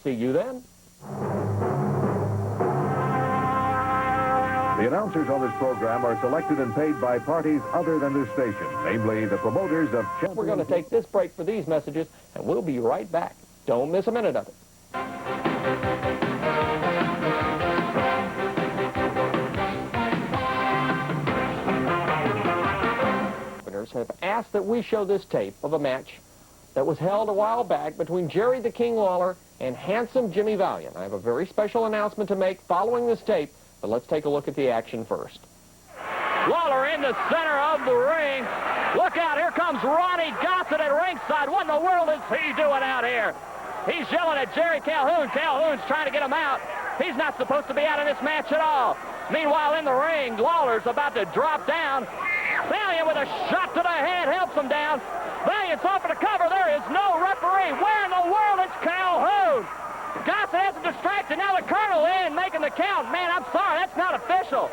See you then. The announcers on this program are selected and paid by parties other than this station, namely the promoters of Championship. We're going to take this break for these messages, and we'll be right back. Don't miss a minute of it. Have asked that we show this tape of a match that was held a while back between Jerry the King Lawler and handsome Jimmy Valiant. I have a very special announcement to make following this tape, but let's take a look at the action first. Lawler in the center of the ring. Look out, here comes Ronnie Gossett at ringside. What in the world is he doing out here? He's yelling at Jerry Calhoun. Calhoun's trying to get him out. He's not supposed to be out of this match at all. Meanwhile, in the ring, Lawler's about to drop down. Valiant with a shot to the head helps him down. Valiant's off for the cover. There is no referee. Where in the world is Calhoun? Gossett has him distracted. Now the Colonel in making the count. Man, I'm sorry, that's not official.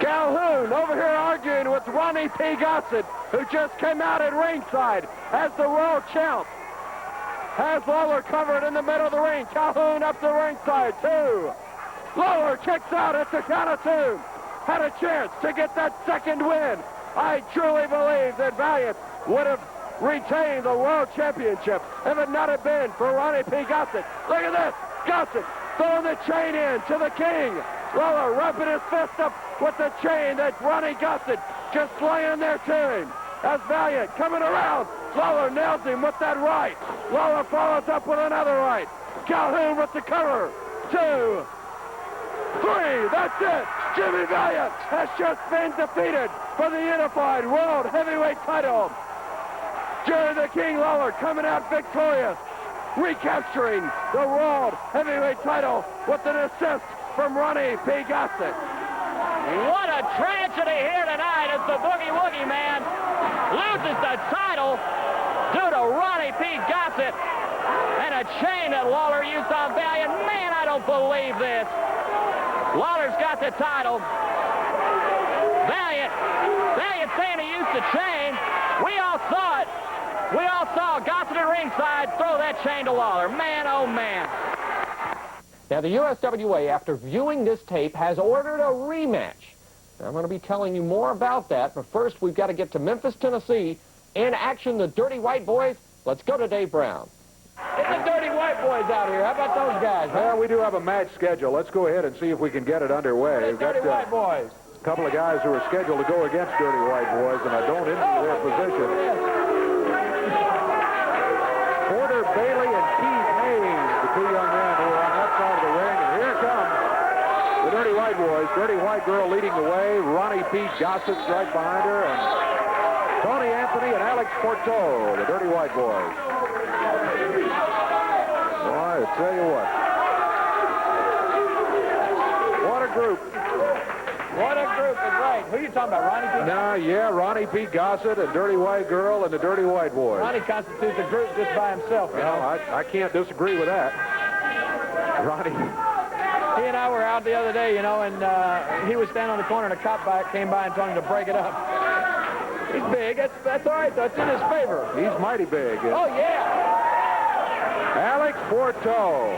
Calhoun over here arguing with Ronnie P. Gossett, who just came out at ringside as the world champ. Has Lawler covered in the middle of the ring. Calhoun up to ringside, 2. Lawler kicks out at the count of 2. Had a chance to get that second win. I truly believe that Valiant would have retained the World Championship if it not have been for Ronnie P. Gossett. Look at this. Gossett throwing the chain in to the King. Lawler rubbing his fist up with the chain that Ronnie Gossett just laying there to him. As Valiant coming around. Lawler nails him with that right. Lawler follows up with another right. Calhoun with the cover. 2, 3, that's it. Jimmy Valiant has just been defeated for the unified World Heavyweight title. Jerry the King Lawler coming out victorious, recapturing the World Heavyweight title with an assist from Ronnie P. Gossett. What a tragedy here tonight as the Boogie Woogie Man loses the title due to Ronnie P. Gossett and a chain that Lawler used on Valiant. Man, I don't believe this. Lawler's got the title. Valiant saying he used the chain. We all saw it. We all saw Gossett at ringside throw that chain to Lawler. Man, oh man. Now, the USWA, after viewing this tape, has ordered a rematch. Now, I'm going to be telling you more about that, but first we've got to get to Memphis, Tennessee. In action, the Dirty White Boys. Let's go to Dave Brown. It's the Dirty White Boys out here. How about those guys? Well, we do have a match schedule. Let's go ahead and see if we can get it underway. We've got Dirty White Boys. A couple of guys who are scheduled to go against Dirty White Boys, and I don't envy their position. Porter Bailey and Keith Haynes, the 2 young men who are on that side of the ring. And here come the Dirty White Boys. Dirty White Girl leading the way. Ronnie P. Gossett's right behind her. And Tony Anthony and Alex Porto, the Dirty White Boys. Boy, I tell you what. What a group. What a group is right. Who are you talking about, Ronnie P.? No, yeah, Ronnie P. Gossett and Dirty White Girl and the Dirty White Boys. Ronnie constitutes a group just by himself, you know. I can't disagree with that. Ronnie. He and I were out the other day, you know, and he was standing on the corner and a cop bike came by and told him to break it up. He's big. That's all right, though. It's in his favor. He's mighty big. Oh, yeah. Alex Porto.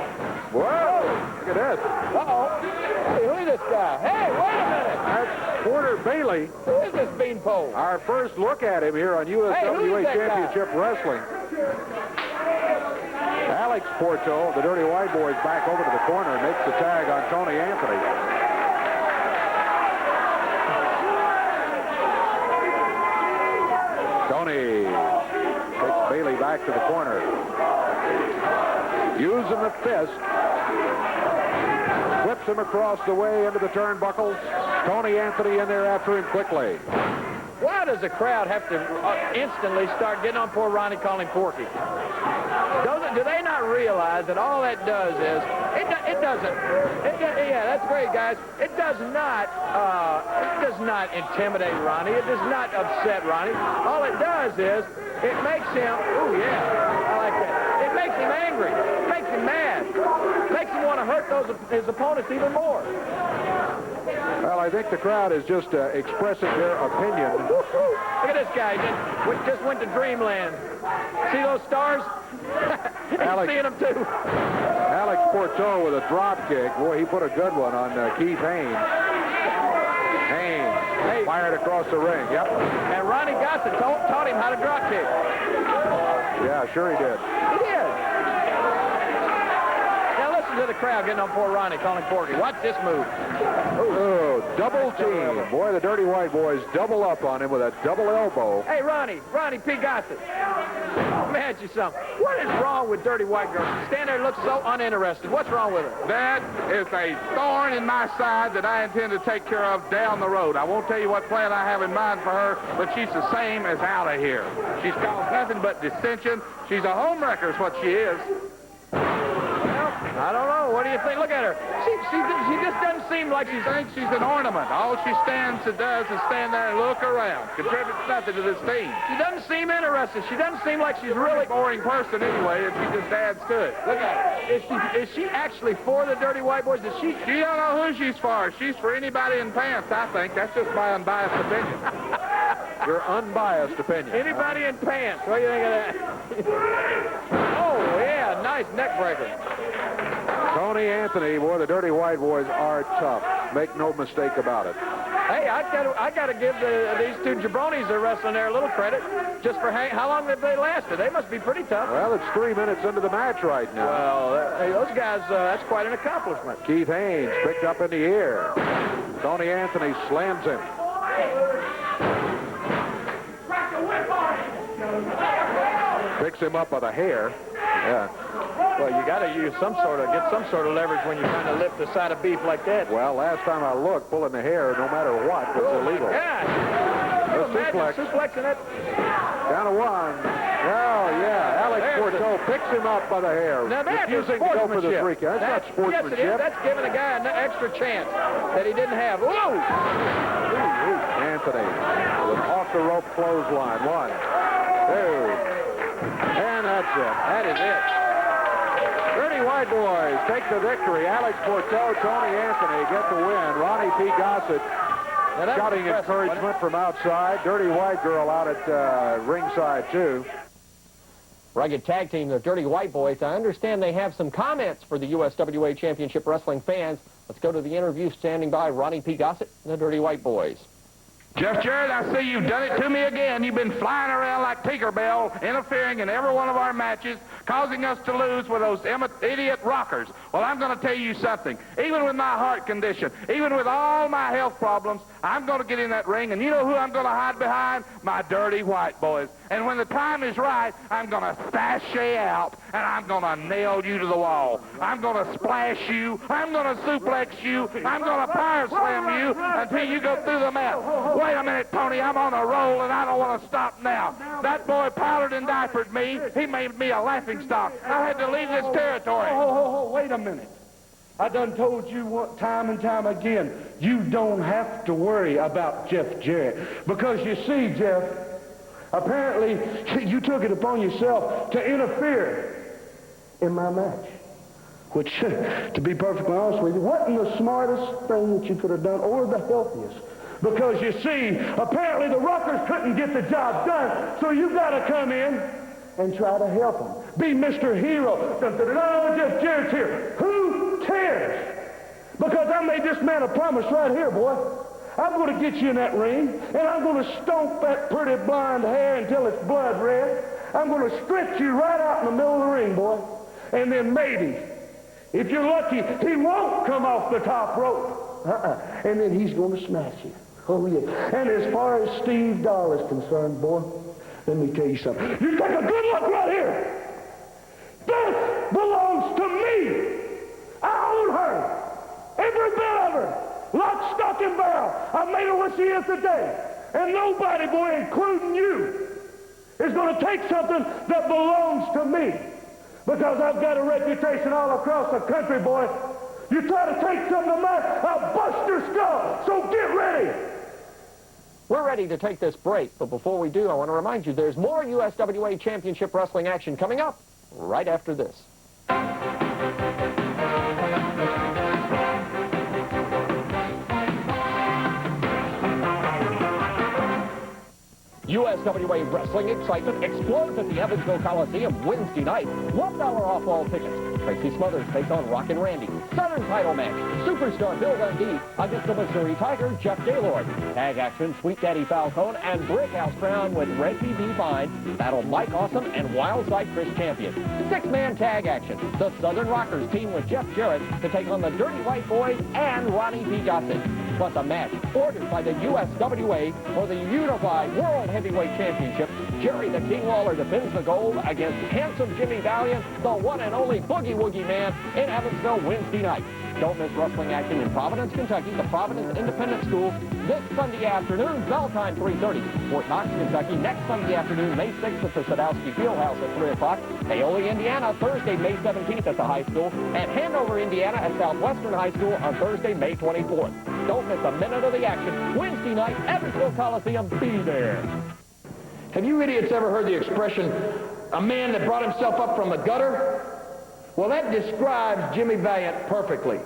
Whoa, look at this. Uh-oh. Hey, who is this guy? Hey, wait a minute. That's Porter Bailey. Who is this beanpole? Our first look at him here on USWA Championship Wrestling. Alex Porto, the Dirty White Boys, back over to the corner and makes the tag on Tony Anthony. Tony takes Bailey back to the corner. Using the fist. Whips him across the way into the turnbuckles. Tony Anthony in there after him quickly. Why does the crowd have to instantly start getting on poor Ronnie, calling him Porky? Do they not realize that all that does is, yeah, that's great, guys. It does not intimidate Ronnie. It does not upset Ronnie. All it does is, it makes him, oh yeah, I like that. It makes him angry. It makes him mad. It makes him want to hurt his opponents even more. Well, I think the crowd is just expressing their opinion. Look at this guy. Just went to Dreamland. See those stars? He's seeing them too. Porteau with a drop kick. Boy, he put a good one on Keith Haynes. Haynes fired across the ring. Yep. And Ronnie Gossett taught him how to drop kick. Yeah, sure he did. He did. Now listen to the crowd getting on poor Ronnie, calling Porky. Watch this move. Oh, double team. Boy, the Dirty White Boys double up on him with a double elbow. Hey, Ronnie P. Gossett. Let me ask you something. What is wrong with Dirty White Girl? She stand there and look so uninterested. What's wrong with her? That is a thorn in my side that I intend to take care of down the road. I won't tell you what plan I have in mind for her, but she's the same as out of here. She's caused nothing but dissension. She's a homewrecker is what she is. I don't know. What do you think? Look at her. She just doesn't seem like She thinks she's an ornament. All she stands and does is stand there and look around. Contributes nothing to this team. She doesn't seem interested. She doesn't seem like she's really Boring person anyway, and she just adds to it. Look at her. Is she actually for the Dirty White Boys? Does she? She don't know who she's for. She's for anybody in pants, I think. That's just my unbiased opinion. Your unbiased opinion. Anybody in pants. What do you think of that? Oh, yeah. Nice neck breaker. Tony Anthony, boy, the Dirty White Boys are tough. Make no mistake about it. Hey, I got to give these two jabronis that are wrestling there a little credit just for how long have they lasted. They must be pretty tough. Well, it's 3 minutes into the match right now. Well, hey, those guys, that's quite an accomplishment. Keith Haynes picked up in the air. Tony Anthony slams him. Picks him up by the hair. Yeah. Well, you got to use get some sort of leverage when you're trying to lift a side of beef like that. Well, last time I looked, pulling the hair, no matter what, was illegal. Yeah. The suplex. Suplexing it. Down to one. Oh, yeah. Alex Porteau picks him up by the hair. Now that is refusing to go for the 3 count. That's not sportsmanship. Yes, it is. That's giving a guy an extra chance that he didn't have. Whoa! Anthony with an off-the-rope clothesline. 1, 2. And that's it. That is it. Dirty White Boys take the victory. Alex Porteau, Tony Anthony get the win. Ronnie P. Gossett shouting encouragement from outside. Dirty White Girl out at ringside, too. Rugged tag team, the Dirty White Boys. I understand they have some comments for the USWA Championship Wrestling fans. Let's go to the interview. Standing by, Ronnie P. Gossett and the Dirty White Boys. Jeff Jarrett, I see you've done it to me again. You've been flying around like Tinkerbell, interfering in every one of our matches, causing us to lose with those idiot rockers. Well, I'm going to tell you something. Even with my heart condition, even with all my health problems, I'm going to get in that ring, and you know who I'm going to hide behind? My Dirty White Boys. And when the time is right, I'm going to sashay out, and I'm going to nail you to the wall. I'm going to splash you. I'm going to suplex you. I'm going to power slam you until you go through the mat. Wait a minute, Tony. I'm on a roll, and I don't want to stop now. That boy powdered and diapered me. He made me a laughingstock. I had to leave this territory. Wait a minute. I done told you time and time again, you don't have to worry about Jeff Jarrett. Because you see, Jeff, apparently you took it upon yourself to interfere in my match. Which, to be perfectly honest with you, wasn't the smartest thing that you could have done or the healthiest. Because you see, apparently the Rockers couldn't get the job done, so you got to come in and try to help them. Be Mr. Hero. No, Jeff Jarrett's here. Who cares? Because I made this man a promise right here, boy. I'm going to get you in that ring, and I'm going to stomp that pretty blonde hair until it's blood red. I'm going to stretch you right out in the middle of the ring, boy. And then maybe, if you're lucky, he won't come off the top rope. And then he's going to smash you. Oh, yeah. And as far as Steve Dahl is concerned, boy, let me tell you something. You take a good look right here. This belongs to me. I own her. Every bit of her. Lock, stock, and barrel. I made her what she is today. And nobody, boy, including you, is going to take something that belongs to me. Because I've got a reputation all across the country, boy. You try to take something of mine, I'll bust your skull. So get ready. We're ready to take this break, but before we do, I want to remind you there's more USWA Championship Wrestling action coming up right after this. USWA Wrestling excitement explodes at the Evansville Coliseum Wednesday night. $1 off all tickets. Tracy Smothers takes on Rockin' Randy. Southern title match. Superstar Bill Dundee against the Missouri Tiger, Jeff Gaylord. Tag action, Sweet Daddy Falcone and Brickhouse Crown with Red PB Fine. Battle Mike Awesome and Wildside Chris Champion. Six-man tag action. The Southern Rockers team with Jeff Jarrett to take on the Dirty White Boys and Ronnie P. Gossett. Plus a match ordered by the USWA for the Unified World Heavyweight Championship. Jerry the King Lawler defends the gold against handsome Jimmy Valiant, the one and only Boogie Woogie Man, in Evansville Wednesday night. Don't miss wrestling action in Providence, Kentucky, the Providence Independent School, this Sunday afternoon, bell time 3:30. Fort Knox, Kentucky, next Sunday afternoon, May 6th at the Sadowski Fieldhouse at 3 o'clock. Paoli, Indiana, Thursday, May 17th at the high school. And Hanover, Indiana at Southwestern High School on Thursday, May 24th. Don't miss a minute of the action. Wednesday night, Evansville Coliseum, be there. Have you idiots ever heard the expression, a man that brought himself up from the gutter? Well, that describes Jimmy Valiant perfectly.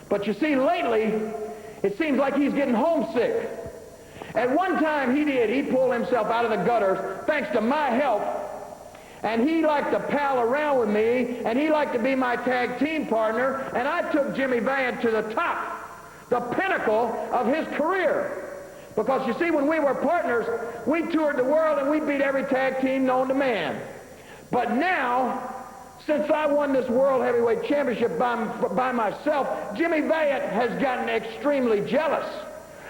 But you see, lately, it seems like he's getting homesick. At one time, he did. He pulled himself out of the gutters thanks to my help. And he liked to pal around with me, and he liked to be my tag team partner, and I took Jimmy Valiant to the top, the pinnacle of his career. Because you see, when we were partners, we toured the world and we beat every tag team known to man. But now, since I won this World Heavyweight Championship by myself, Jimmy Valiant has gotten extremely jealous.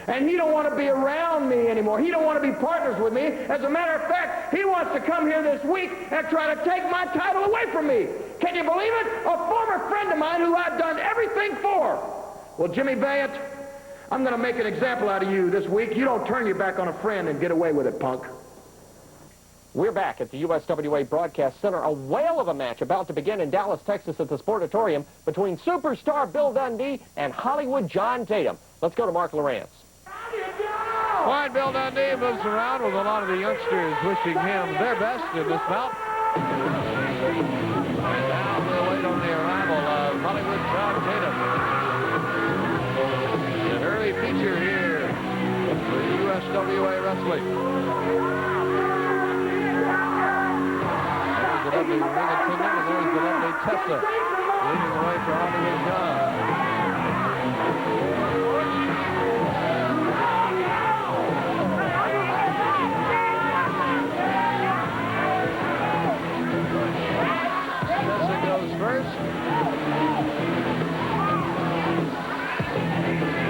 And he don't want to be around me anymore. He don't want to be partners with me. As a matter of fact, he wants to come here this week and try to take my title away from me. Can you believe it? A former friend of mine who I've done everything for. Well, Jimmy Valiant, I'm going to make an example out of you this week. You don't turn your back on a friend and get away with it, punk. We're back at the USWA Broadcast Center. A whale of a match about to begin in Dallas, Texas at the Sportatorium between superstar Bill Dundee and Hollywood John Tatum. Let's go to Mark Lawrence. All right, Bill Dundee moves around with a lot of the youngsters wishing him their best in this bout. And now we'll wait on the arrival of Hollywood John Tatum. An early feature here for USWA Wrestling. There's the lovely ring attendant, and there's the lovely Tessa leading the way for Hollywood John. First,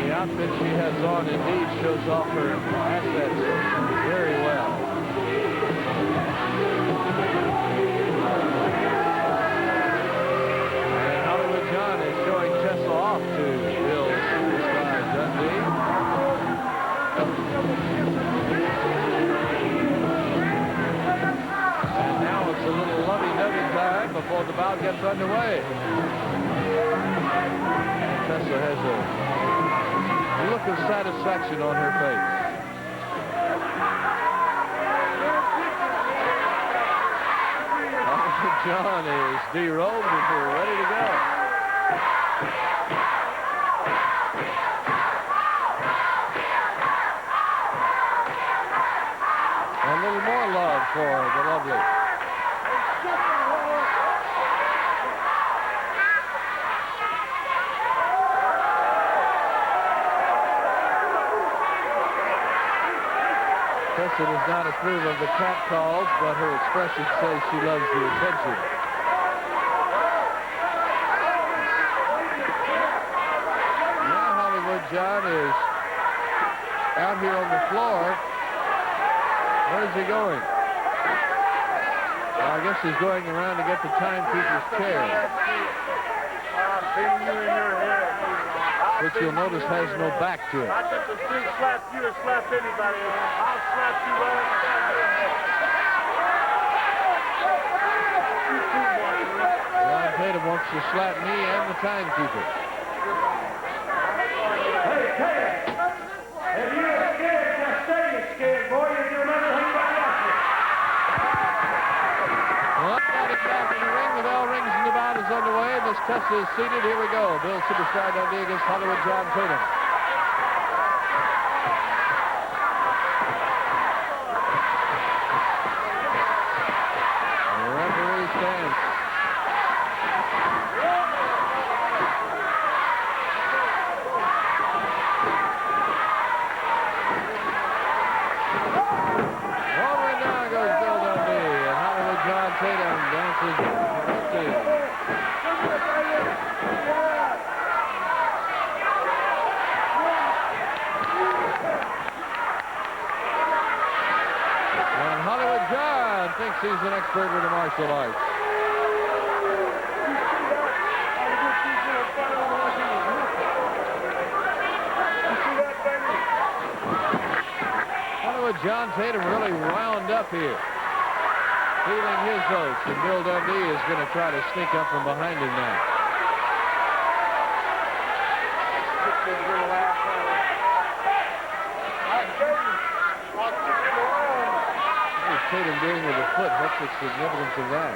the outfit she has on indeed shows off her assets very well. And Hollywood John is showing Tessa off to Bill Superstar Dundee. And now it's a little lovey-dovey time before the bout gets underway. Tessa has a look of satisfaction on her face. John is derobed and we're ready to go. A little more love for the lovely. Tessa does not approve of the cat calls, but her expression says she loves the attention. Now Hollywood John is out here on the floor. Where is he going? Well, I guess he's going around to get the timekeeper's chair, which you'll notice has no back to it. I took the street slap you or slap anybody. I'll slap you right on John Tatum wants to slap me and the timekeeper. Hey, Tatum! If you're scared, just say you're scared, boy. You're doing everything right after. Well, got it back in the ring. The bell rings and the bout is underway. Miss Tessa is seated. Here we go. Bill Superstar Dundee against Hollywood John Tatum. The referee stands. He's an expert with the martial arts. Hollywood John Tatum really wound up here. Feeling his votes, and Bill Dundee is going to try to sneak up from behind him now. What is Tatum doing with the foot? What's the significance of that?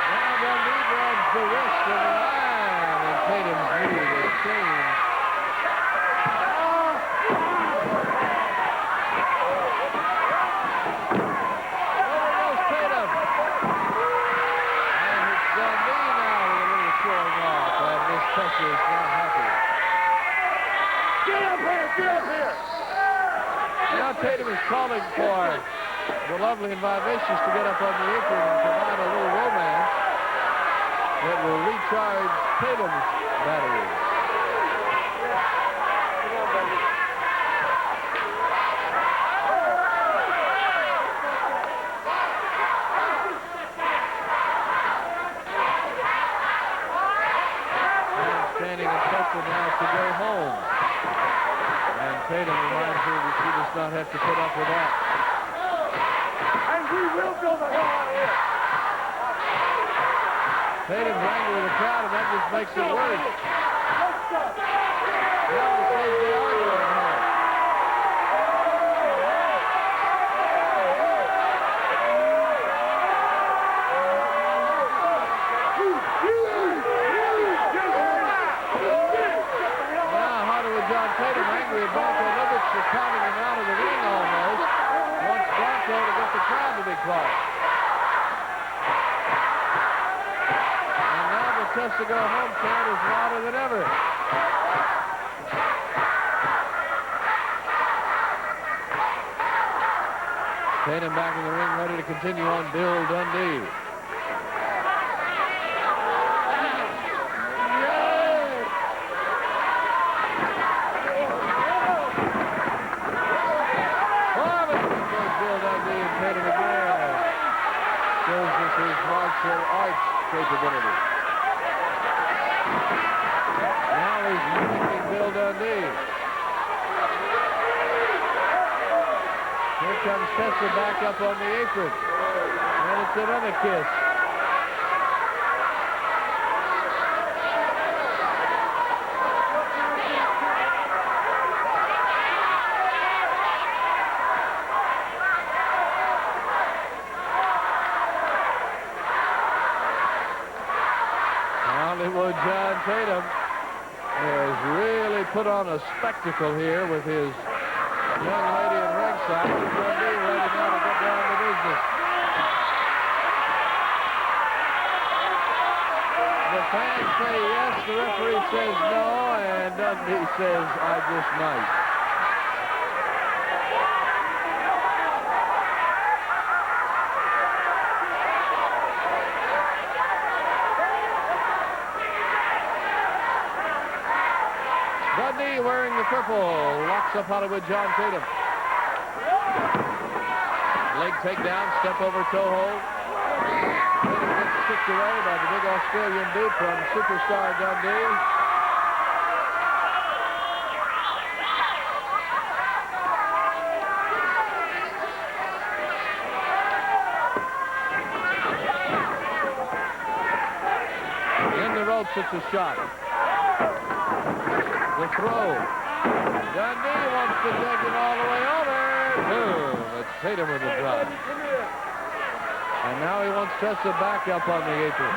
Now Dundee grabs the wrist of the line, and Tatum's move is changed. Pressure is not happy. Get up here! Get up here! Now Tatum is calling for the lovely and vivacious to get up on the apron and provide a little romance that will recharge Tatum's battery. Standing and pressure now to go home. And Tatum reminds her that she does not have to put up with that. And we will go the hell out of here. Tatum's angry with the crowd, and that just makes it worse. Well, it says they are going home. Tatum angry at Bronco Limits for counting him out of the ring almost. Wants Bronco to get the crowd to be quiet. And now the test to go home chant is louder than ever. Tatum back in the ring, ready to continue on Bill Dundee. His martial arts capability. Now he's mimicking Bill Dundee. Here comes Tessa back up on the apron. And it's another kiss. Hollywood John Tatum has really put on a spectacle here with his young lady in ringside. He's going to be ready now to get down to business. The fans say yes, the referee says no, and Dundee says, I just might. Dundee wearing the purple locks up Hollywood John Tatum. Leg takedown, step over toe hold. Tatum gets kicked away by the big Australian boot from superstar Dundee. In the ropes, it's a shot. The throw. Dundee wants to take it all the way over. Boom. It's Tatum with the drop. And now he wants Tessa back up on the apron.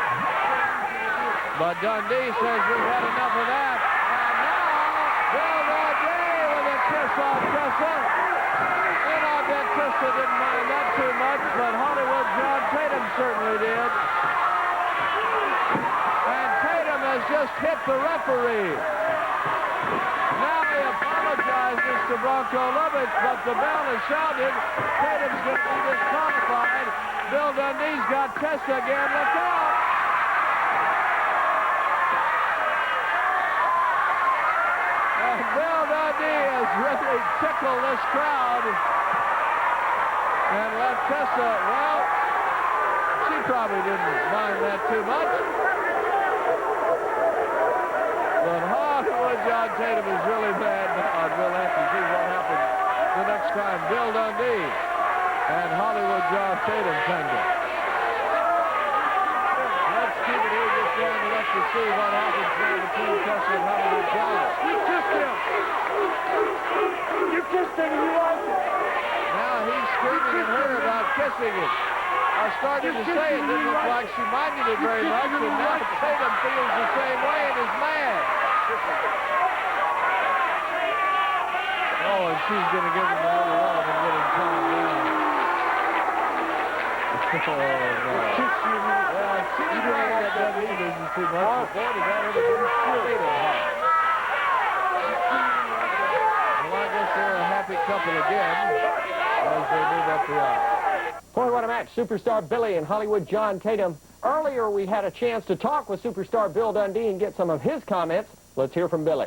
But Dundee says we've had enough of that. And now, Bill Dundee with a kiss on Tessa. And I bet Tessa didn't mind that too much, but Hollywood John Tatum certainly did. And Tatum has just hit the referee. Now he apologizes to Bronco Lovitz, but the bell is sounded. Tatum's going to be disqualified. Bill Dundee's got Tessa again. Look out! And Bill Dundee has really tickled this crowd. And La Tessa, well, she probably didn't mind that too much. But Hollywood John Tatum is really mad on Bill Anthony. See what happens the next time. Bill Dundee and Hollywood John Tatum tangle. Let's keep it here just long enough to see what happens now between Tessa and Hollywood John. You kissed him. You kissed him and you liked it. Now he's screaming at her about kissing it. I started to say it didn't look like she minded it very much, and now Tatum feels the same way and is mad. Oh, and she's going to give him a little love and get him calmed down. Oh, no. Well, she didn't like that Dundee business too much. Oh, boy, does that ever get Tatum hot. Well, I guess they're a happy couple again as they move up the aisle. Boy, what a match. Superstar Billy and Hollywood John Tatum. Earlier, we had a chance to talk with superstar Bill Dundee and get some of his comments. Let's hear from Billy.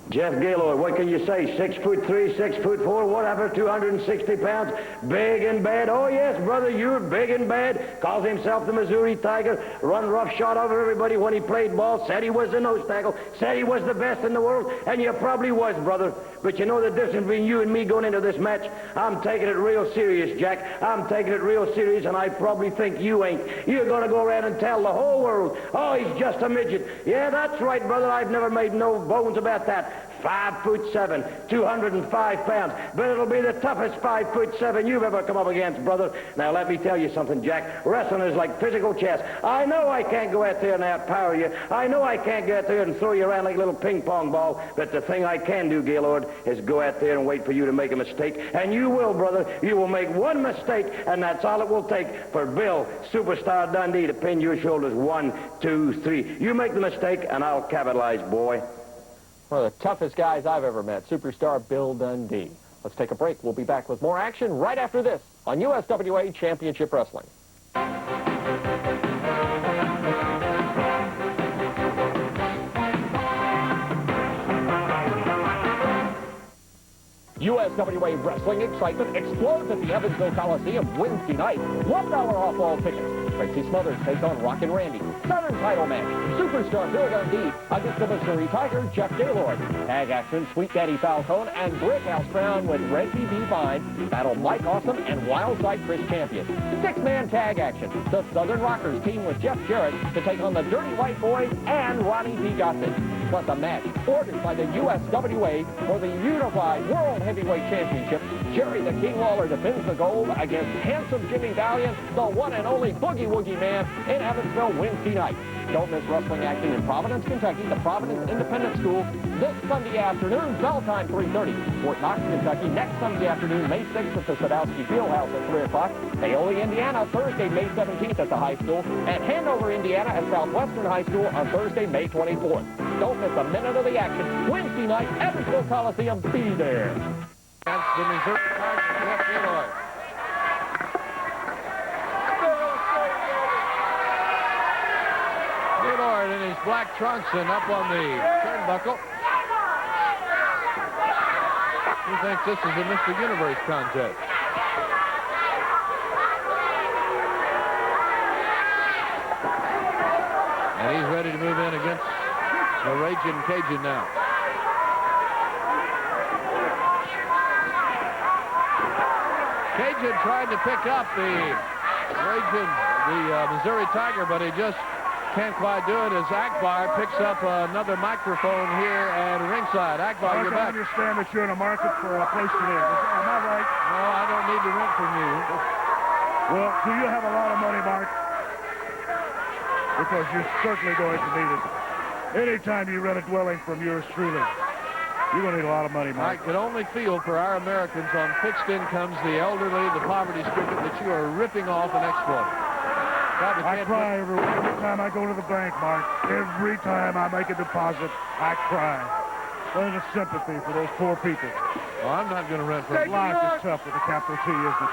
Jeff Gaylord, what can you say? 6'3", 6'4", whatever, 260 pounds, big and bad. Oh, yes, brother, you're big and bad. Calls himself the Missouri Tiger, run roughshod over everybody when he played ball, said he was the nose tackle, said he was the best in the world, and you probably was, brother. But you know the difference between you and me going into this match? I'm taking it real serious, Jack. I'm taking it real serious, and I probably think you ain't. You're going to go around and tell the whole world, oh, he's just a midget. Yeah, that's right, brother. I've never made no bones about that. 5'7", 205 pounds. But it'll be the toughest 5'7" you've ever come up against, brother. Now, let me tell you something, Jack. Wrestling is like physical chess. I know I can't go out there and outpower you. I know I can't go out there and throw you around like a little ping-pong ball. But the thing I can do, Gaylord, is go out there and wait for you to make a mistake. And you will, brother. You will make one mistake, and that's all it will take for Bill, Superstar Dundee, to pin your shoulders. 1, 2, 3. You make the mistake, and I'll capitalize, boy. One of the toughest guys I've ever met, superstar Bill Dundee. Let's take a break. We'll be back with more action right after this on USWA Championship Wrestling. USWA Wrestling excitement explodes at the Evansville Coliseum Wednesday night. $1 off all tickets. Tracy Smothers takes on Rockin Randy. Southern title match. Superstar Bill Dundee against the Missouri Tiger, Jeff Gaylord. Tag action, Sweet Daddy Falcone and Brickhouse Crown with Red TV Vine. Battle Mike Awesome and Wildside Chris Champion. 6-man tag action. The Southern Rockers team with Jeff Jarrett to take on the Dirty White Boys and Ronnie P. Gossett. Plus a match ordered by the USWA for the Unified World Heavyweight Championship. Jerry the King Lawler defends the gold against handsome Jimmy Valiant, the one and only Boogie Woogie Man, in Evansville Wednesday night. Don't miss wrestling action in Providence, Kentucky, the Providence Independent School, this Sunday afternoon, bell time 3:30. Fort Knox, Kentucky, next Sunday afternoon, May 6th at the Sadowski Fieldhouse at 3 o'clock. Paoli, Indiana, Thursday, May 17th at the high school. And Hanover, Indiana at Southwestern High School on Thursday, May 24th. Don't miss a minute of the action. Wednesday night, Evansville Coliseum, be there. That's the Missouri Tiger, Jeff Gaylord. Gaylord in his black trunks and up on the turnbuckle. He thinks this is a Mr. Universe contest. And he's ready to move in against the Raging Cajun now. Cajun tried to pick up the Missouri Tiger, but he just can't quite do it as Akbar picks up another microphone here at ringside. Akbar, you're back. I understand that you're in a market for a place to live. Am I right? No, I don't need to rent from you. Well, do you have a lot of money, Mark? Because you're certainly going to need it. Anytime you rent a dwelling from yours truly, you're going to need a lot of money, Mark. I could only feel for our Americans on fixed incomes, the elderly, the poverty-stricken, that you are ripping off and exploiting. I cry every time I go to the bank, Mark. Every time I make a deposit, I cry. There's a sympathy for those poor people. Well, I'm not going to rent from you. Life is tough with a capital T, isn't it?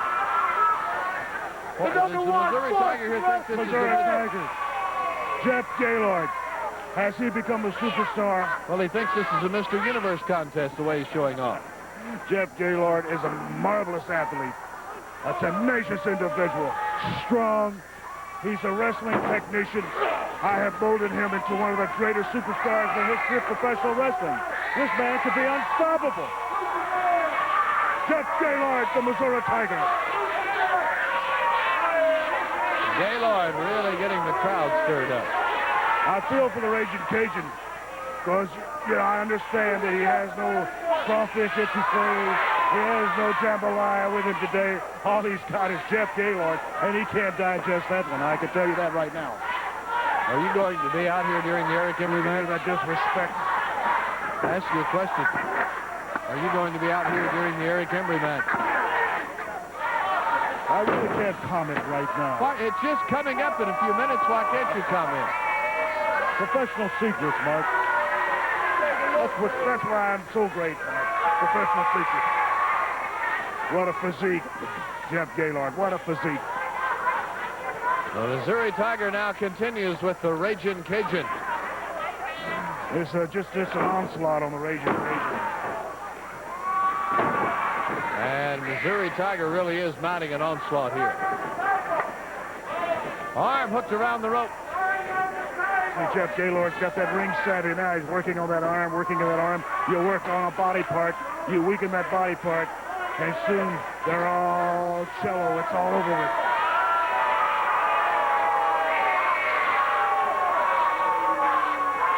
Well, does the Missouri Tiger here think this Missouri is Tiger. Jeff Gaylord. Has he become a superstar? Well, he thinks this is a Mr. Universe contest the way he's showing off. Jeff Gaylord is a marvelous athlete. A tenacious individual. Strong. He's a wrestling technician. I have molded him into one of the greatest superstars in the history of professional wrestling. This man could be unstoppable. Jeff Gaylord, the Missouri Tiger. Gaylord really getting the crowd stirred up. I feel for the Raging Cajun because, you know, I understand that he has no crawfish etouffee. He has no jambalaya with him today. All he's got is Jeff Gaylord, and he can't digest that one. I can tell you that right now. Are you going to be out here during the Eric Emery match? That disrespect. I ask you a question. Are you going to be out here during the Eric Emery match? I really can't comment right now. Well, it's just coming up in a few minutes. Why can't you comment? Professional secrets, Mark. That's why I'm so great, Mark. Professional secrets. What a physique, Jeff Gaylord. What a physique. The Missouri Tiger now continues with the Ragin' Cajun. It's just an onslaught on the Ragin' Cajun. And Missouri Tiger really is mounting an onslaught here. Arm hooked around the rope. See, Jeff Gaylord's got that ring Saturday now. He's working on that arm, working on that arm. You work on a body part, you weaken that body part, and soon they're all cello. It's all over with.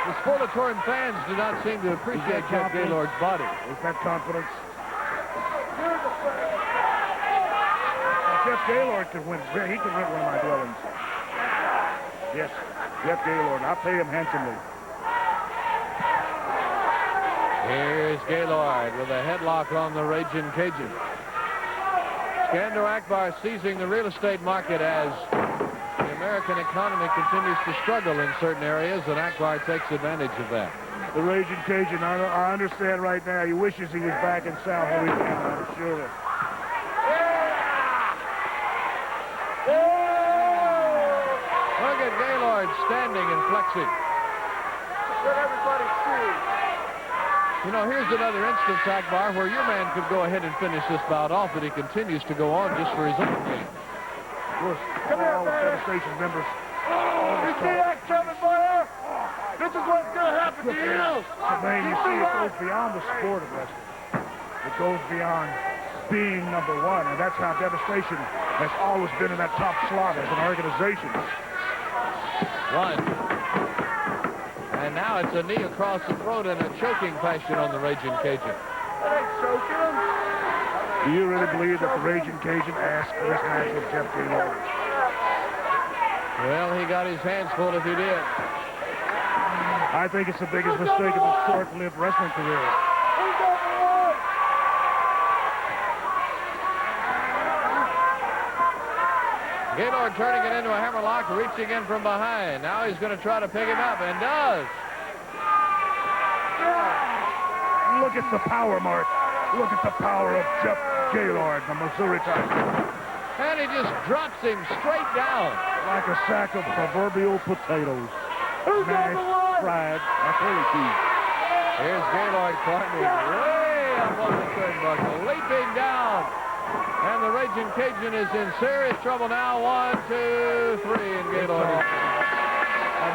The Sportatorium fans do not seem to appreciate Jeff Gaylord's body. Is that confidence? Jeff Gaylord can win. He can rent one of my dwellings. Yes, Jeff Gaylord. I'll pay him handsomely. Here's Gaylord with a headlock on the Ragin' Cajun. Skandor Akbar seizing the real estate market as the American economy continues to struggle in certain areas, and Akbar takes advantage of that. The Ragin' Cajun, I understand right now. He wishes he was back in South Louisiana, I'm sure. Look at Gaylord standing and flexing. Let everybody see. You know, here's another instance, Akbar, where your man could go ahead and finish this bout off, but he continues to go on just for his own game. Of course, all the Devastation members. You see that coming, boy? This is what's going to happen to you. Man, you see, it goes beyond the sport of wrestling. It goes beyond being number one, and that's how Devastation has always been in that top slot as an organization. One. And now it's a knee across the throat and a choking fashion on the Ragin' Cajun. That ain't choking. Do you really believe that the Ragin' Cajun asked for this match with Jeff Gaylord? Well, he got his hands full if he did. I think it's the biggest mistake of his short-lived wrestling career. Gaylord turning it into a hammerlock, reaching in from behind. Now he's going to try to pick him up, and does. Look at the power, Mark. Look at the power of Jeff Gaylord, the Missouri Tiger. And he just drops him straight down. Like a sack of proverbial potatoes. Mashed, fried, aperitif. Here's Gaylord climbing way up on the turnbuckle, leaping down. And the Ragin' Cajun is in serious trouble now. 1, 2, 3, and Gaylord.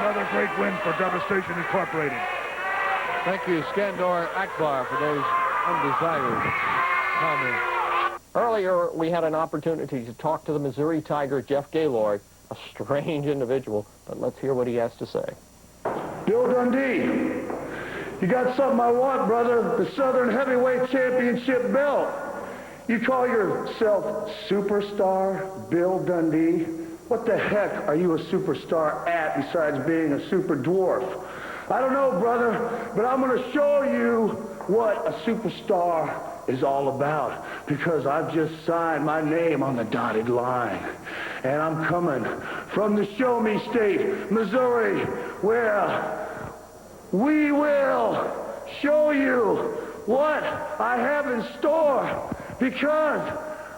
Another great win for Devastation Incorporated. Thank you, Skandor Akbar, for those undesired comments. Earlier, we had an opportunity to talk to the Missouri Tiger, Jeff Gaylord, a strange individual, but let's hear what he has to say. Bill Dundee, you got something I want, brother. The Southern Heavyweight Championship belt. You call yourself Superstar Bill Dundee? What the heck are you a superstar at besides being a super dwarf? I don't know, brother, but I'm going to show you what a superstar is all about, because I've just signed my name on the dotted line. And I'm coming from the Show Me State, Missouri, where we will show you what I have in store, because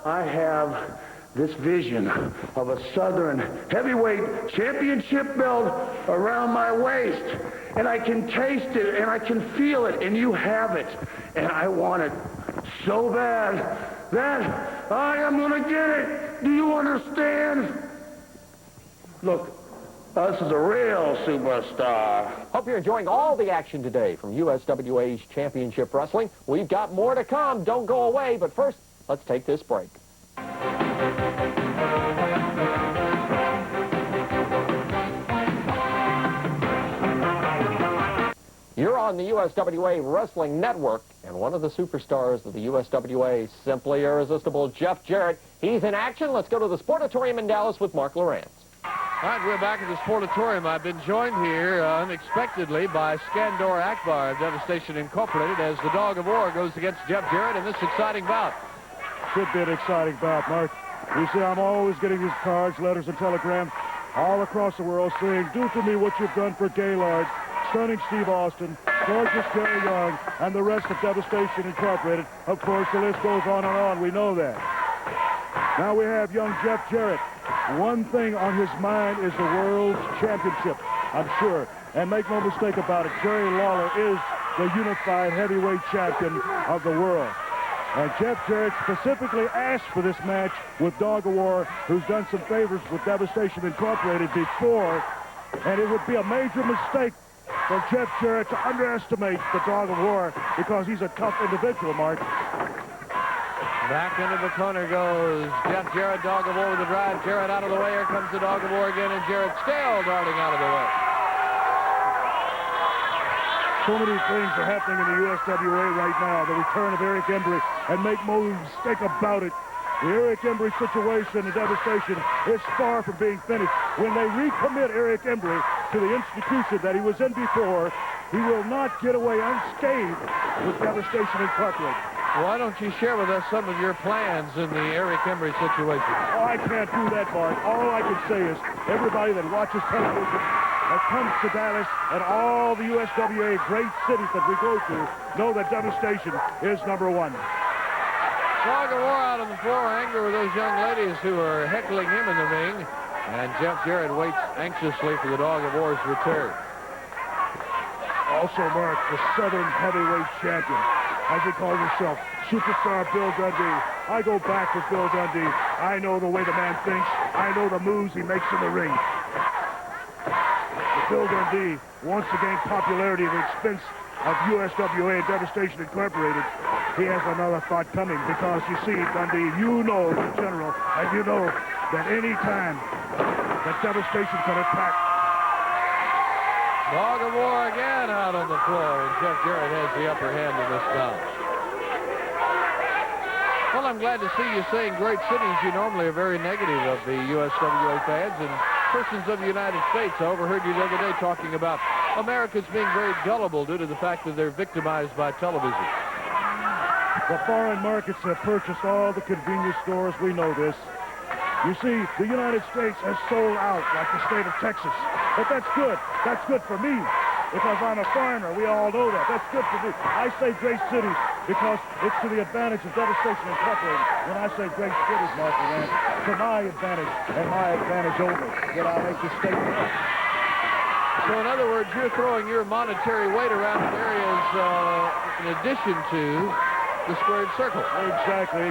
I have this vision of a Southern Heavyweight Championship belt around my waist, and I can taste it and I can feel it, and you have it, and I want it so bad that I am going to get it. Do you understand? Look, this is a real superstar. Hope you're enjoying all the action today from USWA's Championship Wrestling. We've got more to come. Don't go away. But first, let's take this break. You're on the USWA Wrestling Network, and one of the superstars of the USWA, simply irresistible Jeff Jarrett. He's in action. Let's go to the Sportatorium in Dallas with Mark Lawrence. All right, we're back at the Sportatorium. I've been joined here unexpectedly by Skandor Akbar of Devastation Incorporated as the Dog of War goes against Jeff Jarrett in this exciting bout. Should be an exciting bout, Mark. You see, I'm always getting these cards, letters, and telegrams all across the world saying, do for me what you've done for Gaylord, Stunning Steve Austin, Gorgeous Terry Young, and the rest of Devastation Incorporated. Of course, the list goes on and on. We know that. Now we have young Jeff Jarrett. One thing on his mind is the World's Championship, I'm sure. And make no mistake about it, Jerry Lawler is the unified heavyweight champion of the world. And Jeff Jarrett specifically asked for this match with Dog of War, who's done some favors with Devastation Incorporated before. And it would be a major mistake for Jeff Jarrett to underestimate the Dog of War because he's a tough individual, Mark. Back into the corner goes Jeff Jarrett, Dog of War with the drive. Jarrett out of the way. Here comes the Dog of War again, and Jarrett still darting out of the way. So many things are happening in the USWA right now. The return of Eric Embry, and make no mistake about it, the Eric Embry situation and Devastation is far from being finished. When they recommit Eric Embry to the institution that he was in before, he will not get away unscathed with Devastation Incorporated. Why don't you share with us some of your plans in the Eric Embry situation? Oh, I can't do that, Mark. All I can say is everybody that watches television that comes to Dallas and all the USWA great cities that we go to know that Devastation is #1. Dog of War out on the floor, angry with those young ladies who are heckling him in the ring. And Jeff Jarrett waits anxiously for the Dog of War's return. Also, Mark, the Southern Heavyweight Champion, as he calls himself, Superstar Bill Dundee. I go back with Bill Dundee. I know the way the man thinks. I know the moves he makes in the ring. But Bill Dundee wants to gain popularity at the expense of USWA and Devastation Incorporated. He has another thought coming because, you see, Dundee, you know the general, and you know that any time that Devastation can attack. Dog of War again out on the floor, and Jeff Jarrett has the upper hand in this bout. Well, I'm glad to see you saying great cities. You normally are very negative of the USWA fans and persons of the United States. I overheard you the other day talking about Americans being very gullible due to the fact that they're victimized by television. The foreign markets have purchased all the convenience stores. We know this. You see, the United States has sold out like the state of Texas. But that's good. That's good for me because I'm a foreigner. We all know that. That's good for me. I say great cities because it's to the advantage of Devastation Incorporated. When I say great cities, Mark, to my advantage and my advantage only, that I make this statement. So in other words, you're throwing your monetary weight around in areas in addition to the squared circle. Exactly.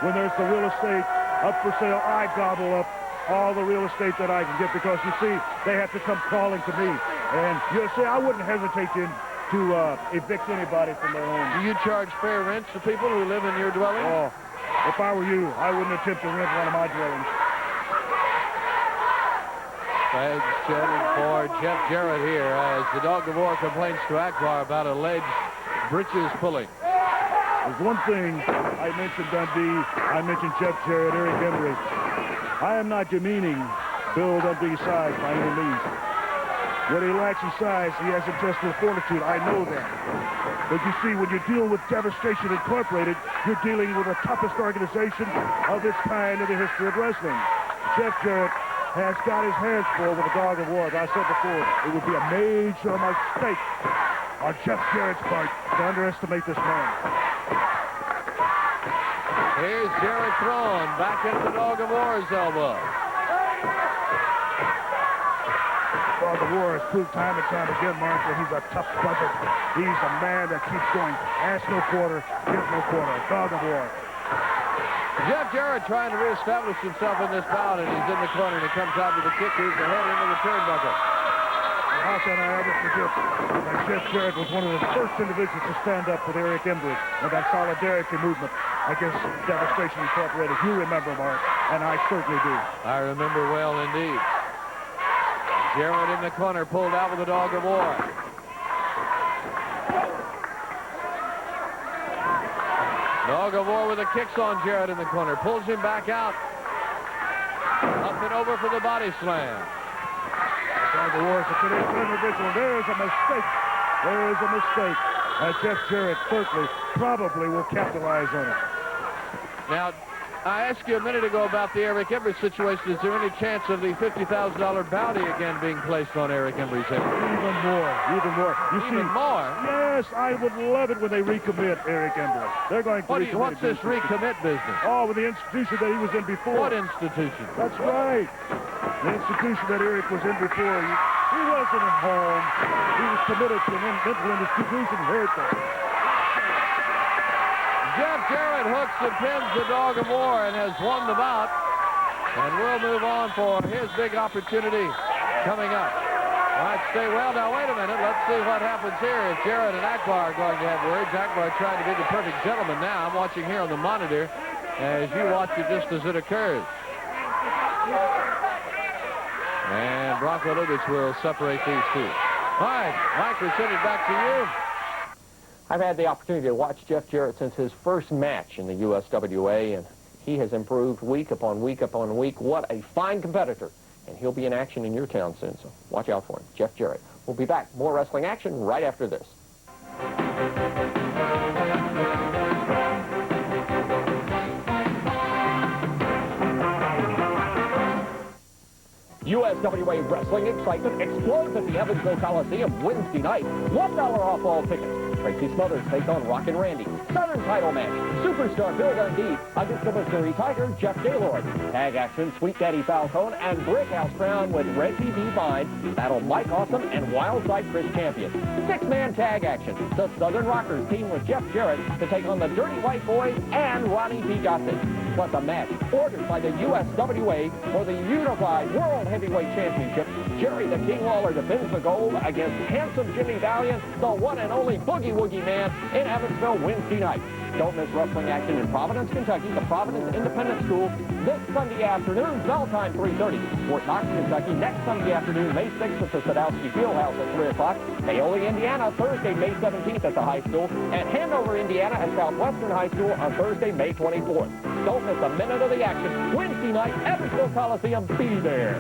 When there's the real estate up for sale, I gobble up all the real estate that I can get because, you see, they have to come crawling to me. And you see, I wouldn't hesitate to evict anybody from their home. Do you charge fair rents to people who live in your dwelling? Oh, if I were you, I wouldn't attempt to rent one of my dwellings. Thanks, chatting for Jeff Jarrett here as the Dog of War complains to Akbar about alleged breeches pulling. There's one thing I mentioned Dundee, I mentioned Jeff Jarrett, Eric Embry. I am not demeaning Bill Dundee's size by any means. What he lacks in size, he has intestinal fortitude. I know that. But you see, when you deal with Devastation Incorporated, you're dealing with the toughest organization of its kind in the history of wrestling. Jeff Jarrett has got his hands full with the Dog of War. As I said before, it would be a major mistake on Jeff Jarrett's part to underestimate this man. Here's Jarrett thrown back into the Dog of War's elbow. Dog of War has proved time and time again, Mark, that he's a tough buzzard. He's a man that keeps going. Ask no quarter, give no quarter. Dog of War. Jeff Jarrett trying to reestablish himself in this bout, and he's in the corner, and he comes out with a kick. He's the head into the turnbuckle. How can I ever forget that Jeff Jarrett was one of the first individuals to stand up with Eric Embry in that solidarity movement against Devastation Incorporated. You remember, Mark, and I certainly do. I remember well indeed. Jarrett in the corner, pulled out with a dog of war. Dog of war with the kicks on Jarrett in the corner. Pulls him back out. Up and over for the body slam. Dog of war is a traditional individual. There is a mistake. There is a mistake. Jeff Jarrett certainly probably will capitalize on it. Now, I asked you a minute ago about the Eric Embry situation. Is there any chance of the $50,000 bounty again being placed on Eric Embry's head? Even more. Even more. You see, more? Yes, I would love it when they recommit Eric Embry. They're going to recommit. What's this recommit business? Oh, with the institution that he was in before. What institution? That's right. The institution that Eric was in before. He wasn't at home. He was committed to an mental institution. Heard that. Jeff Jarrett hooks and pins the dog of war and has won the bout. And we'll move on for his big opportunity coming up. All right, stay well. Now, wait a minute. Let's see what happens here. If Jarrett and Akbar are going to have words, Akbar trying to be the perfect gentleman now. I'm watching here on the monitor as you watch it just as it occurs. And Bronco Lubitsch will separate these two. All right, Mike, we send it back to you. I've had the opportunity to watch Jeff Jarrett since his first match in the USWA, and he has improved week upon week upon week. What a fine competitor. And he'll be in action in your town soon, so watch out for him. Jeff Jarrett. We'll be back. More wrestling action right after this. USWA Wrestling excitement explodes at the Evansville Coliseum Wednesday night. $1 off all tickets. Tracy Smothers takes on Rockin' Randy. Southern title match. Superstar Bill Dundee against the Missouri Tiger, Jeff Gaylord. Tag action, Sweet Daddy Falcone and Brickhouse Crown with Red TV Vine. Battle Mike Awesome and Wildside Chris Champion. Six-man tag action. The Southern Rockers team with Jeff Jarrett to take on the Dirty White Boys and Ronnie P. Gossett. Plus a match ordered by the USWA for the Unified World Heavyweight Championship. Jerry the King Lawler defends the gold against handsome Jimmy Valiant, the one and only Boogie Woogie Man in Evansville Wednesday night. Don't miss wrestling action in Providence, Kentucky, the Providence Independent School this Sunday afternoon, bell time 3:30. Fort Knox, Kentucky, next Sunday afternoon, May 6th at the Sadowski Fieldhouse at 3 o'clock. Paoli, Indiana, Thursday, May 17th at the high school. And Hanover, Indiana at Southwestern High School on Thursday, May 24th. Don't miss a minute of the action. Wednesday night, Evansville Coliseum, be there.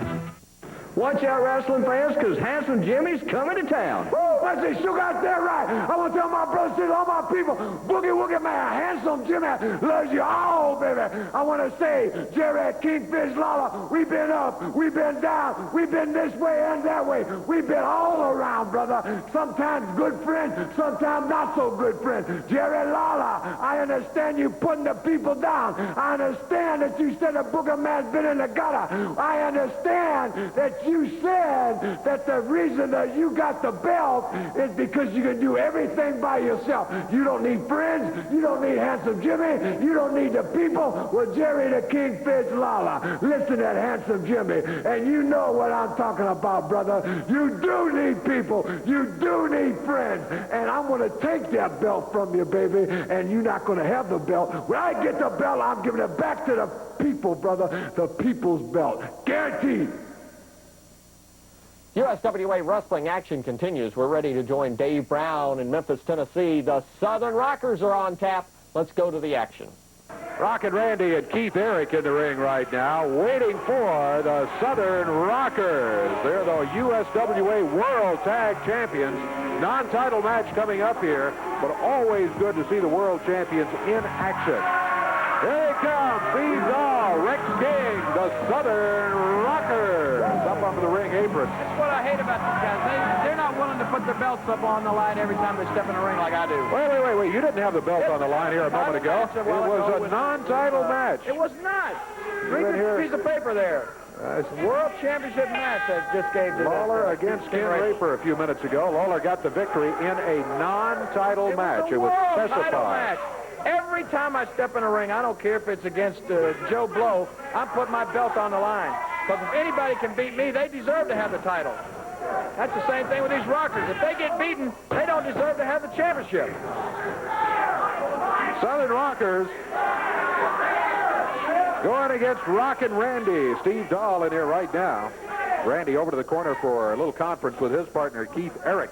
Watch out, wrestling fans, because Handsome Jimmy's coming to town. Oh, that's it. You got that right. I want to tell my brothers, all my people, Boogie Woogie Man, Handsome Jimmy loves you all, baby. I want to say, Jarrett, Kingfish, Lawler, we've been up, we've been down, we've been this way and that way. We've been all around, brother. Sometimes good friends, sometimes not so good friends. Jarrett, Lawler, I understand you putting the people down. I understand that you said the Boogie Man's been in the gutter. I understand that you said that the reason that you got the belt is because you can do everything by yourself. You don't need friends. You don't need Handsome Jimmy. You don't need the people. Well, Jerry the Kingfish Lawler, listen to Handsome Jimmy, and you know what I'm talking about, brother. You do need people. You do need friends. And I'm going to take that belt from you, baby, and you're not going to have the belt. When I get the belt, I'm giving it back to the people, brother. The people's belt. Guaranteed. USWA Wrestling action continues. We're ready to join Dave Brown in Memphis, Tennessee. The Southern Rockers are on tap. Let's go to the action. Rockin' Randy and Keith Eric in the ring right now, waiting for the Southern Rockers. They're the USWA World Tag Champions. Non-title match coming up here, but always good to see the World Champions in action. Here they come. These are Rex King, the Southern Rockers, up onto the ring apron. That's what I hate about these guys. They're not willing to put their belts up on the line every time they step in the ring like I do. Wait. You didn't have the belt on the line here a moment ago. It was a non-title match. It was not. Read this piece of paper there. World Championship match that just gave to Lawler against Ken Raper a few minutes ago. Lawler got the victory in a non-title match. It was specified. Every time I step in a ring, I don't care if it's against Joe Blow, I'm putting my belt on the line. Because if anybody can beat me, they deserve to have the title. That's the same thing with these Rockers. If they get beaten, they don't deserve to have the championship. Southern Rockers going against Rockin' Randy. Steve Dahl in here right now. Randy over to the corner for a little conference with his partner, Keith Eric.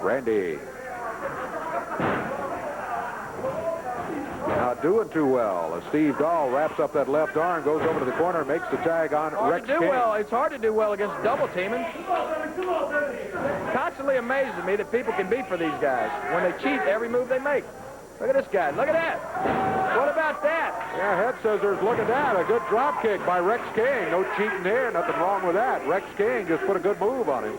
Randy. Not doing too well as Steve Dahl wraps up that left arm, goes over to the corner, makes the tag on Rex King. It's hard to do well against double teaming. Constantly amazes me that people can beat for these guys when they cheat every move they make. Look at this guy. Look at that. What about that? Yeah, head scissors. Look at that. A good drop kick by Rex King. No cheating there. Nothing wrong with that. Rex King just put a good move on him.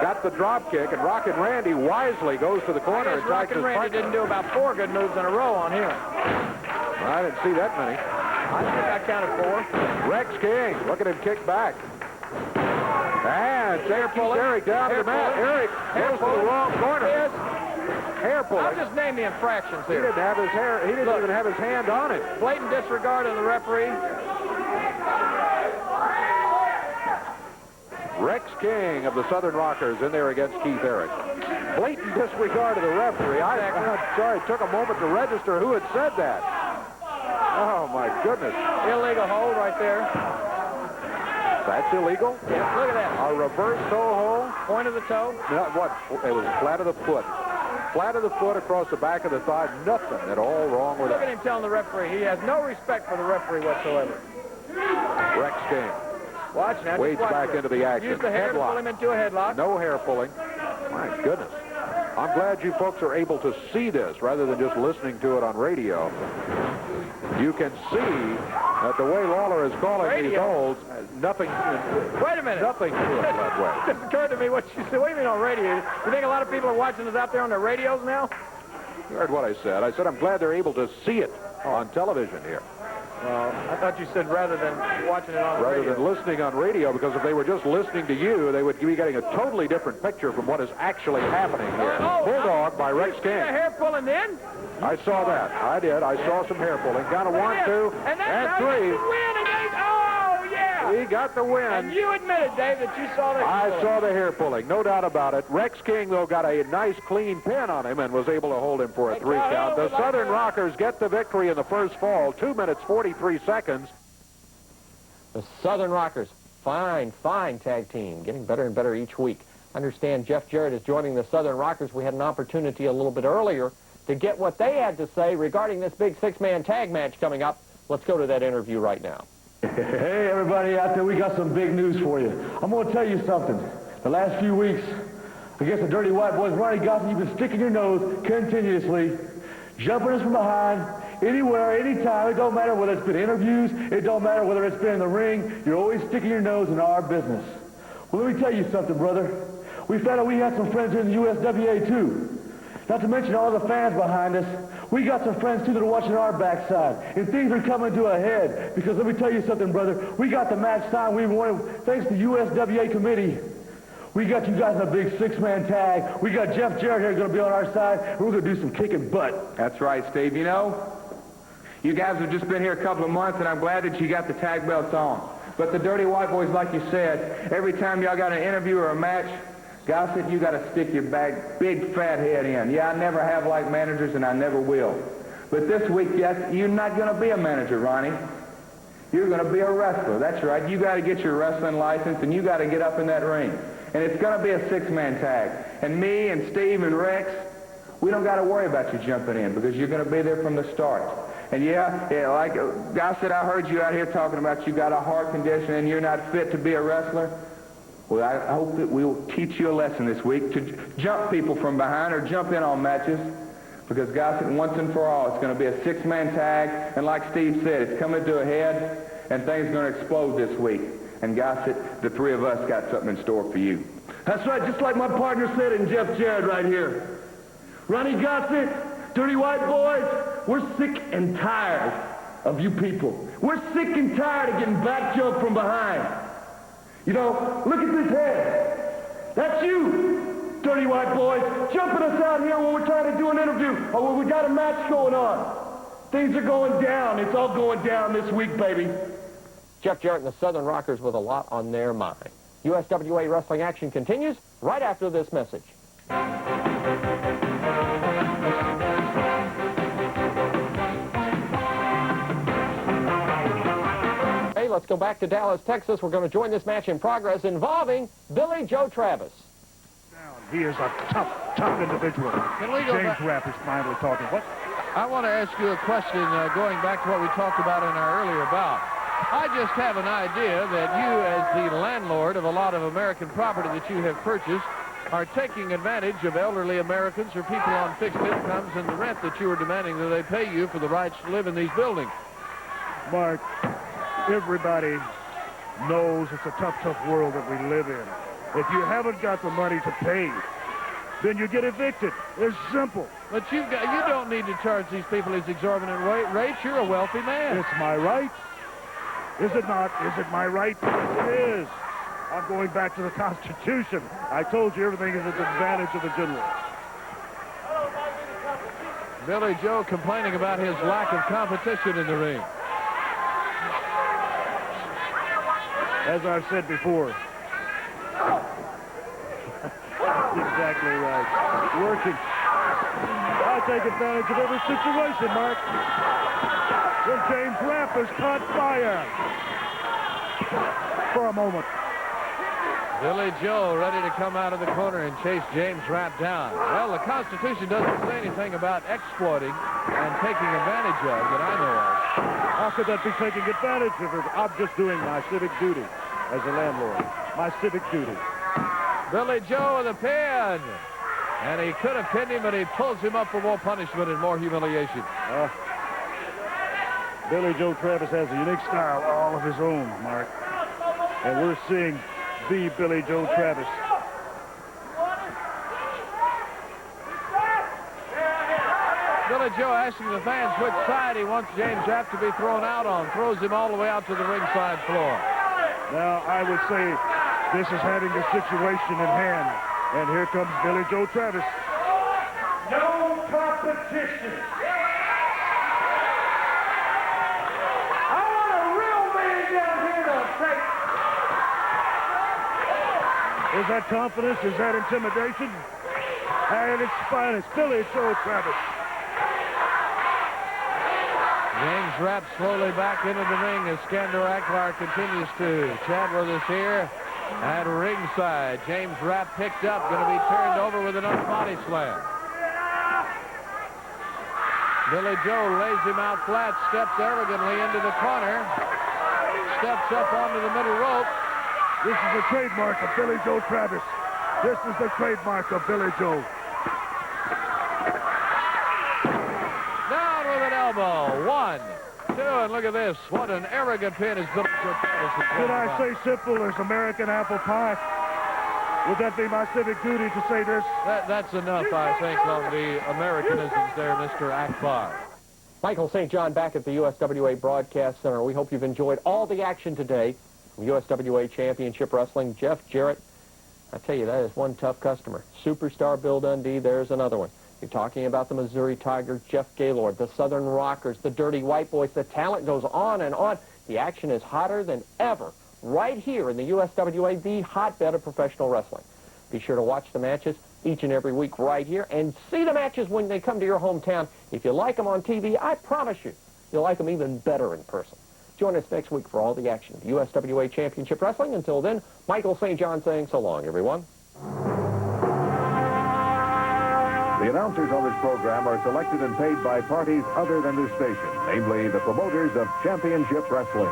Got the drop kick, and Rockin' Randy wisely goes to the corner and tries to Rockin' Randy didn't do about 4 good moves in a row on him. I didn't see that many. I think I counted 4. Rex King, look at him kick back. And Eric down to the mat. Eric goes to the wrong corner. Hair pulling. I'll just name the infractions here. He didn't have his hair. He didn't even have his hand on it. Blatant disregard of the referee. Rex King of the Southern Rockers in there against Keith Eric. Blatant disregard of the referee. I'm sorry, it took a moment to register who had said that. Oh, my goodness. Illegal hold right there. That's illegal? Yeah, look at that. A reverse toe hold? Point of the toe? No, what? It was flat of the foot. Flat of the foot across the back of the thigh. Nothing at all wrong with it. Look at him telling the referee. He has no respect for the referee whatsoever. Rex King. Watch now. Wades back into the action. Use the hair to pull him into a headlock. No hair pulling. My goodness. I'm glad you folks are able to see this rather than just listening to it on radio. You can see that the way Lawler is calling these holds, nothing. Wait a minute. Nothing to it that way. It just occurred to me what you said. What do you mean on radio? You think a lot of people are watching us out there on their radios now? You heard what I said. I said I'm glad they're able to see it on television here. Well, I thought you said rather than watching it on radio. Rather than listening on radio, because if they were just listening to you, they would be getting a totally different picture from what is actually happening here. Bulldog by Rex King. You see the hair pulling then? I saw that. I did. I saw some hair pulling. Got a 1, 2, and 3. Oh, yeah. He got the win. And you admitted, Dave, that you saw the hair I saw the hair pulling. No doubt about it. Rex King, though, got a nice, clean pin on him and was able to hold him for a 3 count. The Southern Rockers get the victory in the first fall. 2 minutes, 43 seconds. The Southern Rockers, fine tag team, getting better and better each week. I understand Jeff Jarrett is joining the Southern Rockers. We had an opportunity a little bit earlier to get what they had to say regarding this big 6-man tag match coming up. Let's go to that interview right now. Hey, everybody out there, we got some big news for you. I'm going to tell you something. The last few weeks, against the Dirty White Boys, Ronnie Gossett, you've been sticking your nose continuously, jumping us from behind, anywhere, anytime. It don't matter whether it's been interviews. It don't matter whether it's been in the ring. You're always sticking your nose in our business. Well, let me tell you something, brother. We found out we had some friends here in the USWA, too. Not to mention all the fans behind us. We got some friends, too, that are watching our backside. And things are coming to a head. Because let me tell you something, brother. We got the match signed. We wanted, thanks to the USWA committee. We got you guys in a big 6-man tag. We got Jeff Jarrett here going to be on our side. And we're going to do some kicking butt. That's right, Steve. You know, you guys have just been here a couple of months, and I'm glad that you got the tag belts on. But the Dirty White Boys, like you said, every time y'all got an interview or a match, Gossett, you got to stick your big fat head in. Yeah, I never have liked managers, and I never will. But this week, yes, you're not going to be a manager, Ronnie. You're going to be a wrestler. That's right. You got to get your wrestling license, and you got to get up in that ring. And it's going to be a 6-man tag. And me and Steve and Rex, we don't got to worry about you jumping in because you're going to be there from the start. And yeah, like Gossett, I heard you out here talking about you got a heart condition and you're not fit to be a wrestler. Well, I hope that we will teach you a lesson this week to jump people from behind or jump in on matches. Because, Gossett, once and for all, it's going to be a 6-man tag. And like Steve said, it's coming to a head, and things are going to explode this week. And, Gossett, the 3 of us got something in store for you. That's right, just like my partner said in Jeff Jarrett right here. Ronnie Gossett, Dirty White Boys, we're sick and tired of you people. We're sick and tired of getting back jumped from behind. You know, look at this head. That's you. dirty white boys, jumping us out here when we're trying to do an interview or when we got a match going on. Things are going down. It's all going down this week, baby. Jeff Jarrett and the Southern Rockers with a lot on their mind. USWA Wrestling action continues right after this message. Hey, let's go back to Dallas, Texas. We're going to join this match in progress involving Billy Joe Travis. He is a tough individual. Can we go James back? Raff is finally talking. What? I want to ask you a question going back to what we talked about in our earlier bout. I just have an idea that you, as the landlord of a lot of American property that you have purchased, are taking advantage of elderly Americans or people on fixed incomes and the rent that you are demanding that they pay you for the rights to live in these buildings. Mark, everybody knows it's a tough world that we live in. If you haven't got the money to pay, then you get evicted. It's simple. But you don't need to charge these people these exorbitant rates. You're a wealthy man. It's my right. Is it not? Is it my right? Yes, it is. I'm going back to the Constitution. I told you everything is at the advantage of the general. Billy Joe complaining about his lack of competition in the ring. As I've said before, exactly right. Working. I take advantage of every situation, Mark. When James Raff has caught fire. For a moment. Billy Joe ready to come out of the corner and chase James Raff down. Well, the Constitution doesn't say anything about exploiting and taking advantage of that I know of. How could that be taking advantage of it? I'm just doing my civic duty as a landlord. My civic duty. Billy Joe with a pin. And he could have pinned him, but he pulls him up for more punishment and more humiliation. Billy Joe Travis has a unique style all of his own, Mark. And we're seeing the Billy Joe Travis. Billy Joe asking the fans which side he wants James Raff to be thrown out on. Throws him all the way out to the ringside floor. Now, I would say this is having a situation in hand. And here comes Billy Joe Travis. No competition. I want a real man down here to take. Is that confidence? Is that intimidation? And it's fine. It's Billy Joe Travis. James Raff slowly back into the ring as Skandor Akbar continues to chat with us here at ringside. James Raff picked up, going to be turned over with another body slam. Billy Joe lays him out flat, steps arrogantly into the corner, steps up onto the middle rope. This is the trademark of Billy Joe Travis. This is the trademark of Billy Joe. Down with an elbow. 1, 2, and look at this. What an arrogant pin is Billy Joe Travis. Did I say simple as American apple pie? Would that be my civic duty to say this? That's enough, I think, of the Americanisms there, Mr. Akbar. Michael St. John back at the USWA Broadcast Center. We hope you've enjoyed all the action today from USWA Championship Wrestling. Jeff Jarrett, I tell you, that is one tough customer. Superstar Bill Dundee, there's another one. You're talking about the Missouri Tigers, Jeff Gaylord, the Southern Rockers, the Dirty White Boys. The talent goes on and on. The action is hotter than ever right here in the USWA, the hotbed of professional wrestling. Be sure to watch the matches each and every week right here and see the matches when they come to your hometown. If you like them on TV, I promise you, you'll like them even better in person. Join us next week for all the action of USWA Championship Wrestling. Until then, Michael St. John saying so long, everyone. The announcers on this program are selected and paid by parties other than this station, namely the promoters of Championship Wrestling.